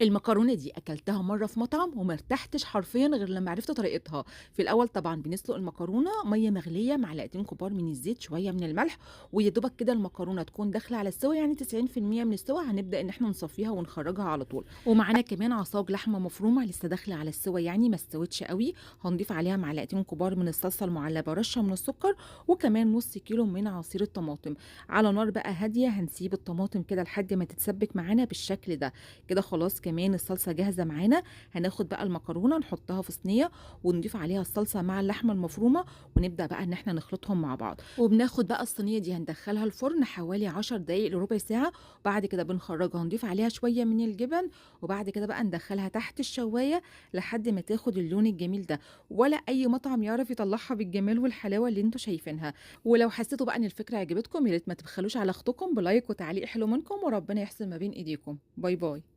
المكرونة دي أكلتها مرّة في مطعم وما ارتحتش حرفيًا غير لمّا عرفت طريقتها. في الأول طبعًا بنسلق المكرونة مَيّة مغلية، معلقتين كبار من الزيت، شوية من الملح، ويا دوبك كده المكرونة تكون داخلة على السِوَى، يعني 90% من السِوَى هنبدأ إن إحنا نصفّيها ونخرّجها على طول. ومعانا كمان عصاج لحمة مفرومة لسه داخلة على السِوَى، يعني ما استوتش أوي، هنضيف عليها معلقتين كبار من الصلصة المُعلبة، رشة من السكر، وكمان نُص كيلو من عصير الطماطم. على نار بقى هادية هنسيب الطماطم كده لحد ما تتسبِّك معانا بالشكل ده. كده خلاص كمان الصلصة جاهزة معانا. هناخد بقى المكرونة نحطها في صينية ونضيف عليها الصلصة مع اللحمة المفرومة، ونبدأ بقى إن إحنا نخلطهم مع بعض. وبناخد بقى الصينية دي هندخلها الفرن حوالي 10 دقايق لربع ساعة، وبعد كده بنخرجها نضيف عليها شوية من الجبن، وبعد كده بقى ندخلها تحت الشواية لحد ما تاخد اللون الجميل ده. ولا أي مطعم يعرف يطلعها بالجمال والحلاوة اللي انتوا شايفينها. ولو حسيتوا بقى إن الفكرة عجبتكم يا ريت ما تبخلوش على أختكم بلايك وتعليق حلو منكم، وربنا يحسن ما بين إيديكم. باي باي.